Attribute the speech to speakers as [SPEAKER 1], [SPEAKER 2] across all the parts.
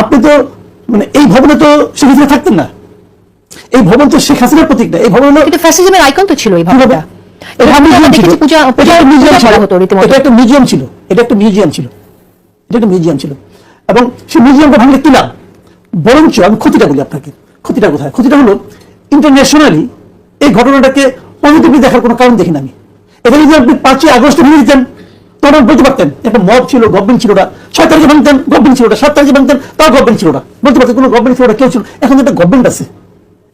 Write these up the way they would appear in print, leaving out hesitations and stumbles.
[SPEAKER 1] আপনি তো মানে এই ভবনে তো শেখ হাসিনা থাকতেন না, এই ভবন তো শেখ হাসিনার প্রতীক না, এই ভবন হলো
[SPEAKER 2] কিন্তু ফ্যাসিজমের আইকন তো ছিল এই ভবনটা।
[SPEAKER 1] এটা একটা মিউজিয়াম ছিল, এটা একটা মিউজিয়াম ছিল এবং সেই মিউজিয়ামটা ভাঙলে কি লাভ? বরঞ্চ আমি ক্ষতিটা বলি আপনাকে। ক্ষতিটা কোথায়? ক্ষতিটা হলো ইন্টারন্যাশনালি এই ঘটনাটাকে পজিটিভলি দেখার কোনো কারণ দেখি না আমি। এটা যদি আপনি 5ই আগস্টে ভেঙে দিতেন তখন বলতে পারতেন একটা মব ছিল, গভর্নমেন্ট ছিল না। 6 তারিখে ভাঙতেন, গভর্নমেন্ট ছিল না। 7 তারিখে ভাঙতেন, তাও গভর্নমেন্ট ছিল না, বলতে পারতেন কোনো গভর্নমেন্ট ছিল না, কেউ ছিল। এখন একটা গভর্নমেন্ট আছে,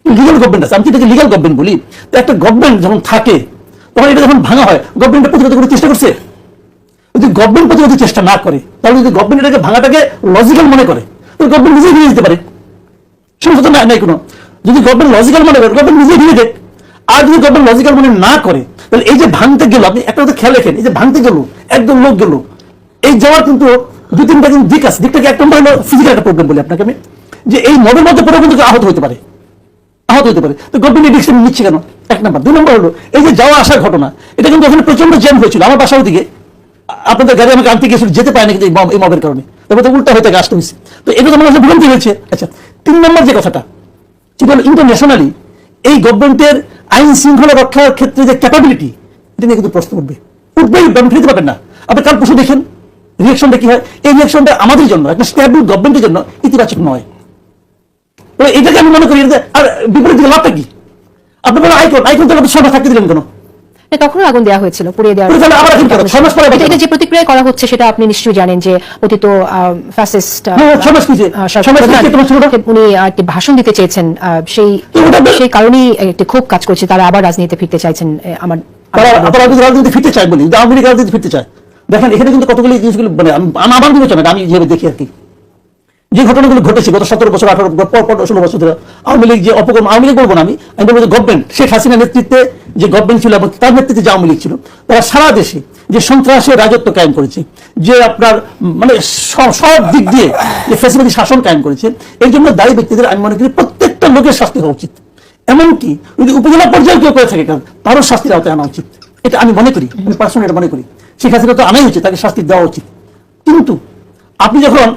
[SPEAKER 1] লিগাল গভর্নমেন্ট আছে, আমি এটাকে লিগাল গভর্নমেন্ট বলি। তো একটা গভর্নমেন্ট যখন থাকে তখন এটা যখন ভাঙা হয়, গভর্নমেন্ট প্রতিরোধ করার চেষ্টা করছে? যদি গভর্নমেন্ট প্রতিরোধের চেষ্টা না করে, তাহলে যদি গভর্নমেন্ট এটাকে ভাঙাটাকে লজিক্যাল মনে করে, তাহলে গভর্নমেন্ট নিজেই ভেঙে দিতে পারে, সমস্যা তো নাই কোনো। যদি গভর্নমেন্ট লজিক্যাল মনে করে, গভর্নমেন্ট নিজেই ভেঙে দেয়। আর যদি গভর্নমেন্ট লজিক্যাল মনে না করে, তাহলে এই যে ভাঙতে গেল, আপনি একটা কথা খেয়াল রাখেন, এই যে ভাঙতে গেল একদম লোক গেল, এই যাওয়ার কিন্তু 2-3টা কিন্তু দিক আছে। দিকটাকে এক নম্বর হলো ফিজিক্যাল একটা প্রবলেম বলি আপনাকে আমি, যে এই মদের মধ্যে পড়ে কিন্তু আহত হতে পারে। তো গভর্নমেন্ট এই ডিসিশন নিচ্ছে কেন? 1 নম্বর। 2 নম্বর হলো এই যে যাওয়া আসার ঘটনা, এটা কিন্তু ওখানে প্রচন্ড জ্যাম হয়েছিল। আমার বাসার দিকে আপনাদের গাড়ি আমাকে আনতে গিয়েছিল, যেতে পারে না কিন্তু এই মবের কারণে, তারপরে তো উল্টা হয়ে থেকে আসতে হয়েছে। তো এটা তো মানুষের ভ্রান্তি হয়েছে। আচ্ছা, 3 নম্বর যে কথাটা, সেটা হলো ইন্টারন্যাশনালি এই গভর্নমেন্টের আইন শৃঙ্খলা রক্ষার ক্ষেত্রে যে ক্যাপাবিলিটি, এটা নিয়ে কিন্তু প্রশ্ন উঠবেই, ফেলতে পারবেন না। আপনি কাল পরশু দেখেন রিয়াকশনটা কি হয়। এই রিয়াকশনটা আমাদের জন্য, একটা স্টেবল গভর্নমেন্টের জন্য ইতিবাচক নয়। তো এটাকে আমি মনে করি, আর বিপরীত দিকে লাভটা কি? আপনি বলেন আইকন তো সবাই থাকতে দিলেন কেন?
[SPEAKER 2] তখনও আগুন দেওয়া হয়েছিল, পুড়িয়ে দেওয়া। এটা যে প্রতিক্রিয়া করা হচ্ছে সেটা আপনি নিশ্চয়ই জানেন, যে অতীত ফ্যাসিস্ট উনি একটি ভাষণ দিতে চেয়েছেন, সেই কারণেই একটি ক্ষোভ কাজ করছে, তারা আবার রাজনীতিতে ফিরতে চাইছেন।
[SPEAKER 1] রাজনীতি ফিরতে চায় বলি, আওয়ামী লীগ রাজনীতি ফিরতে চায়। দেখেন এখানে কিন্তু কতগুলি জিনিসগুলো মানে আমার বিবেচনা, আমি যেভাবে দেখি আর কি, যে ঘটনাগুলো ঘটেছে গত 17 বছর 18 16 বছর ধরে আওয়ামী লীগ যে অপকর্ম, আওয়ামী লীগ বলবো না, আমি বলবো যে গভর্নমেন্ট, শেখ হাসিনার নেতৃত্বে যে গভর্নমেন্ট ছিল এবং তার নেতৃত্বে যে আওয়ামী লীগ ছিল, তারা সারা দেশে যে সন্ত্রাসের রাজত্ব কায়েম করেছে, যে আপনার মানে সব দিক দিয়ে যে ফ্যাসিলিটি শাসন কায়েম করেছে, এর জন্য দায়ী ব্যক্তিদের আমি মনে করি প্রত্যেকটা লোকের শাস্তি হওয়া উচিত। এমনকি যদি উপজেলা পর্যায়ে কেউ করে থাকে তারও শাস্তির আওতায় আনা উচিত। এটা আমি মনে করি, আমি পার্সোনালি এটা মনে করি। শেখ হাসিনা তো আনাই উচিত, তাকে শাস্তি দেওয়া উচিত। কিন্তু আপনি যখন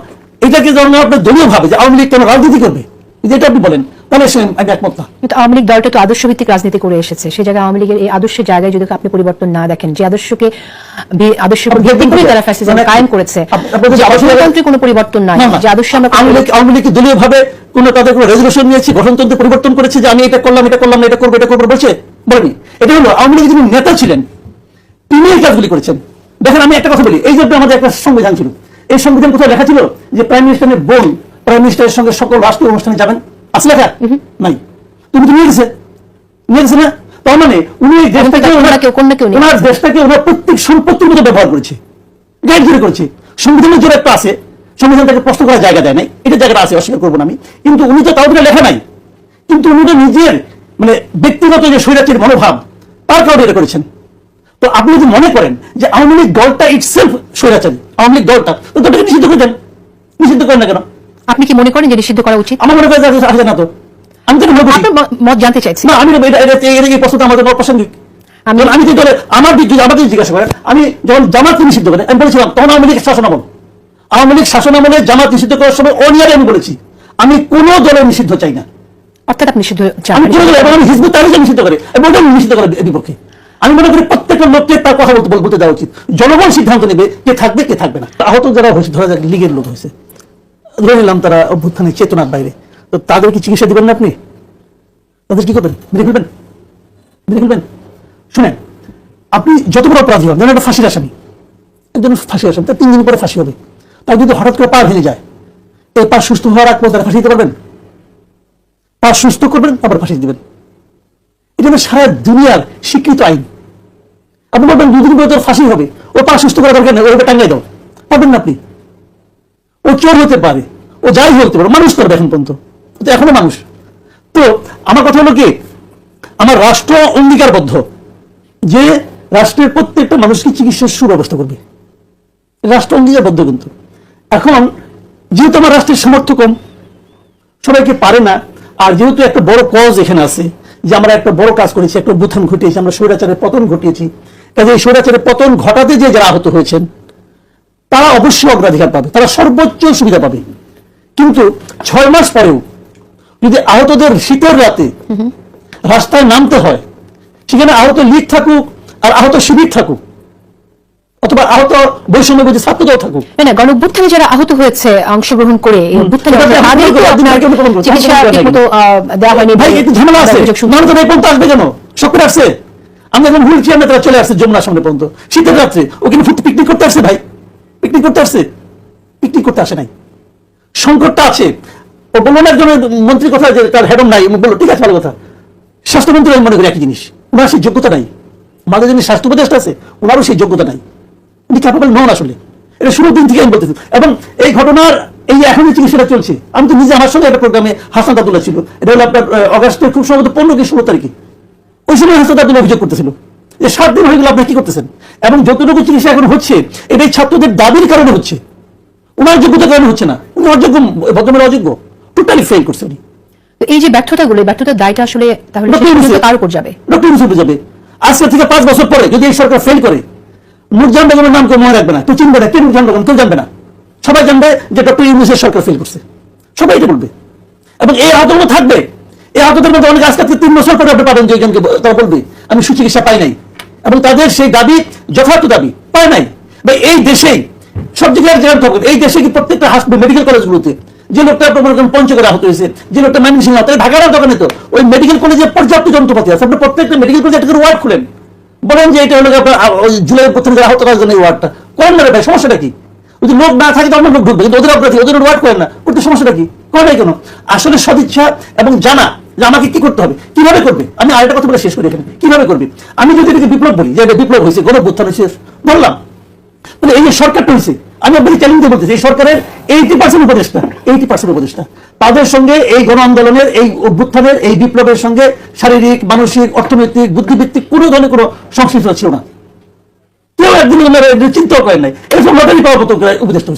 [SPEAKER 1] এটাকে যখন আপনার দলীয় ভাবে যে আওয়ামী লীগ কেন রাজনীতি করবে, যেটা আপনি বলেন, তাহলে আমি একমত না।
[SPEAKER 2] কিন্তু আওয়ামী লীগ দলটা তো আদর্শ ভিত্তিক রাজনীতি করে এসেছে, সেই জায়গায় আওয়ামী লীগের এই আদর্শের জায়গায় যদি আপনি পরিবর্তন না দেখেন, যে আদর্শকে ভিত্তি করে তারা ফ্যাসিজম কায়েম করেছে, গণতন্ত্রের কোনো পরিবর্তন নাই, যে আদর্শ আমরা
[SPEAKER 1] আওয়ামী লীগ দলীয় ভাবে কোনো তাদের কোনো রেজলিউশন নিয়েছে, গঠনতন্ত্র পরিবর্তন করেছে যে আমি এটা করলাম না, এটা করবো বলছে, বলেনি। এটা হলো আওয়ামী লীগের যিনি নেতা ছিলেন তিনি এই কাজগুলি করেছেন। দেখেন আমি একটা কথা বলি, এই যে আমাদের একটা সংবিধান ছিল, এই সংবিধান কোথাও লেখা ছিল যে প্রাইম মিনিস্টারের বোন প্রাইম মিনিস্টারের সঙ্গে সকল রাষ্ট্রীয় অনুষ্ঠানে যাবেন? আছে লেখা? নাই। তুমি তো নিয়ে গেছে না? তার মানে উনি ওনার দেশটাকে ওনার প্রত্যেক সম্পত্তির মতো ব্যবহার করেছে, গাইড ধরে করেছে। সংবিধানের জোর একটা আছে, সংবিধানটাকে প্রশ্ন করার জায়গা দেয় নাই, এটা জায়গাটা আছে, অস্বীকার করবো না আমি। কিন্তু উনি তো তাও লেখা নাই, কিন্তু উনি তো নিজের মানে ব্যক্তিগত যে স্বৈরাচারী মনোভাব তার কারণে এটা করেছেন। তো আপনি যদি মনে করেন যে আওয়ামী লীগ দলটা ইটসেলফ স্বৈরাচারী, আওয়ামী লীগ দলটা, তো দলটাকে নিষিদ্ধ করে দেন। নিষিদ্ধ করেন না কেন?
[SPEAKER 2] আপনি কি মনে করেন যে নিষিদ্ধ করা উচিত?
[SPEAKER 1] আমার মনে করেন আসে না। তো আমি তো
[SPEAKER 2] মত জানতে চাইছি
[SPEAKER 1] না, আমি এই প্রশ্নটা আমাদের অপ্রাসঙ্গিক। আমি যদি আমাকে জিজ্ঞাসা করেন, আমি যখন জামাত নিষিদ্ধ করেন আমি বলেছিলাম তখন আওয়ামী লীগ শাসনামল, আওয়ামী লীগ শাসনামলে জামাত নিষিদ্ধ করার সময় অনিয়ারে আমি বলেছি আমি কোন দলের নিষিদ্ধ চাই না।
[SPEAKER 2] অর্থাৎ আপনি নিষিদ্ধ চান?
[SPEAKER 1] আমি হিজবুত তাহরিরকে নিষিদ্ধ করে এবং নিষিদ্ধ করার বিপক্ষে। আমি মনে করি প্রত্যেকটা লোককে তার কথা বলতে দেওয়া উচিত। জনগণ সিদ্ধান্ত নেবে কে থাকবে কে থাকবে না। আহত যারা হয়েছে, ধরা যাক লীগের লোক হয়েছে, ধরে নিলাম তারা অভ্যুত্থানের চেতনার বাইরে, তো তাদের কি চিকিৎসা দিবেন না আপনি? তাদের কি করবেন? মেরে ফেলবেন? শুনেন, আপনি যত বড় অপরাধী হন, যেন একটা ফাঁসির আসামি, একজন ফাঁসির আসামি, তার 3 দিন পরে ফাঁসি হবে। তার যদি হঠাৎ করে পা ভেঙে যায়, এই পা সুস্থ হওয়ার আগ পর্যন্ত তারা ফাঁসি দিতে পারবেন? পা সুস্থ করবেন তারপর ফাঁসি দিবেন। এটা সারা দুনিয়ার স্বীকৃত আইন। আপনি বলবেন 2 দিন পরে তোর ফাঁসি হবে, ও পা সুস্থ করা দরকার নেই, ওকে টাঙ্গাই দাও, পারবেন না আপনি? ও চোর হতে পারে, ও যাই হতে পারে, মানুষ করবে এখন পর্যন্ত, তো এখনো মানুষ। তো আমার কথা হলো কি, আমার রাষ্ট্র অঙ্গীকারবদ্ধ যে রাষ্ট্রের প্রত্যেকটা মানুষকে চিকিৎসার সুব্যবস্থা করবে, রাষ্ট্র অঙ্গীকারবদ্ধ। কিন্তু এখন যেহেতু আমার রাষ্ট্রের সামর্থ্য কম, সবাইকে পারে না, আর যেহেতু একটা বড় কজ এখানে আছে যে আমরা একটা বড় কাজ করেছি, একটা অভ্যুত্থান ঘটিয়েছি, আমরা স্বৈরাচারের পতন ঘটিয়েছি, কাজে এই স্বৈরাচারের পতন ঘটাতে যে যারা আহত হয়েছেন তারা অবশ্যই অগ্রাধিকার পাবে, তারা সর্বোচ্চ সুবিধা পাবে। কিন্তু 6 মাস পরেও যদি আহতদের শীতের রাতে রাস্তায় নামতে হয়, সেখানে আহত লীগ থাকুক আর আহত শিবির থাকুক অথবা আহত বৈষম্যবিরোধী ছাত্রদল থাকুক,
[SPEAKER 2] না গণঅভ্যুত্থানে যারা আহত হয়েছে অংশগ্রহণ করে এই অভ্যুত্থানে চিকিৎসা ঠিকমতো দেওয়া হয়নি,
[SPEAKER 1] ভাই একটু ঝামেলা আছে, মানুষ তো এই পর্যন্ত আসবে কেন? সকলে আসছে, আমরা যখন হুইল চেয়ার তারা চলে আসছে যমুনার সামনে পর্যন্ত শীতের রাত্রে, ওখানে পিকনিক করতে আসছে ভাই, পিকনিক করতে আসছে, পিকনিক করতে আসে নাই। সংকটটা আছে। ও বললো না একজন মন্ত্রীর কথা যে তার হেডম নাই, বললো ঠিক আছে ভালো কথা। স্বাস্থ্যমন্ত্রী আমি মনে করি একই জিনিস, ওনার সেই যোগ্যতা নাই। আমাদের যিনি স্বাস্থ্য উপদেষ্টা আছে ওনারও সেই যোগ্যতা নাই, উনি ক্যাপাবল নন আসলে। এটা শুরুর দিন থেকে আমি বলতেছি। এবং এই ঘটনার এই এখন যে চিকিৎসাটা চলছে, আমি তো নিজে আমার সঙ্গে একটা প্রোগ্রামে হাসান আব্দুল্লাহ ছিল, এটা হলো আপনার অগাস্টের খুব সম্ভবত 15 কি 16 তারিখে, ওই সময় হাসান আব্দুল্লাহ অভিযোগ করতেছিল যে 7 দিন হয়ে গেল আপনি কি করতেছেন, এবং যতটুকু চিকিৎসা এখন হচ্ছে এটাই ছাত্রদের দাবির কারণে হচ্ছে, ওনার যোগ্যতার কারণে হচ্ছে না। উনি অযোগ্য, ভদ্রমের অযোগ্য, টোটালি ফেল করছে উনি।
[SPEAKER 2] এই যে ব্যর্থতাগুলো, ব্যর্থতার দায়টা আসলে তাহলে কার উপর যাবে?
[SPEAKER 1] ডক্টর ইউনূস উপর যাবে। আজকে থেকে 5 বছর পরে যদি এই সরকার ফেল করে, নূরজাহান বেগমের নাম কেউ মনে রাখবে না, কেউ চিনবে না, কে নূরজাহান বেগম কেউ জানবে না, সবাই জানবে যে ডক্টর ইউনূসের সরকার ফেল করছে, সবাই এটা বলবে। এবং এই আহতগুলো থাকবে, এই আহতদের মধ্যে অনেক আজকে 3 বছর পরে আপনি পাবেন যে একজনকে তারা বলবে আমি সুচিকিৎসা পাই নাই, এবং তাদের সেই দাবি যথার্থ দাবি পায় নাই। বা এই দেশেই সব জায়গায় জায়গা থাকবে, এই দেশে কি প্রত্যেকটা হাসপাতাল মেডিকেল কলেজগুলোতে যে লোকটা আপনার মনে করেন পঞ্চগড়ে আহত হয়েছে, যে লোকটা ময়মনসিংহ আহত, ঢাকার দোকানে তো ওই মেডিকেল কলেজে পর্যাপ্ত যন্ত্রপাতি আছে। আপনি প্রত্যেকটা মেডিকেল কলেজে একটা করে ওয়ার্ড খুলেন, বলেন যে এটা হলো আপনার জুলাই প্রথম আহত করার জন্য এই ওয়ার্ডটা করেন না ভাই, সমস্যাটা কি? যদি লোক না থাকে তো অন্য লোক ঢুকবে, কিন্তু ওদের অগ্রাধি, ওদের ওয়ার্ড করেন না, করতে সমস্যাটা কি? করে নাই কেন? আসলে সদিচ্ছা এবং জানা যে আমাকে কি করতে হবে, কিভাবে করবে। আমি আরেকটা কথা বলে শেষ করি এখানে, কিভাবে করবে। আমি যদি এটাকে বিপ্লব বলি, যে এটা বিপ্লব হয়েছে, গণঅভ্যুত্থান হয়েছে, বললাম মানে এই যে সরকারটা হয়েছে, আমি আপনাকে চ্যালেঞ্জ দিয়ে বলতেছি, এই সরকারের 80% উপদেষ্টা, 80% উপদেষ্টা, তাদের সঙ্গে এই গণ আন্দোলনের, এই অভ্যুত্থানের, এই বিপ্লবের সঙ্গে শারীরিক, মানসিক, অর্থনৈতিক, বুদ্ধিভিত্তিক কোনো ধরনের কোনো সংশ্লিষ্ট ছিল না। কেউ একদিন চিন্তাও করেন নাই, এরকম লটারি পাওয়ার মতো উপদেষ্টা।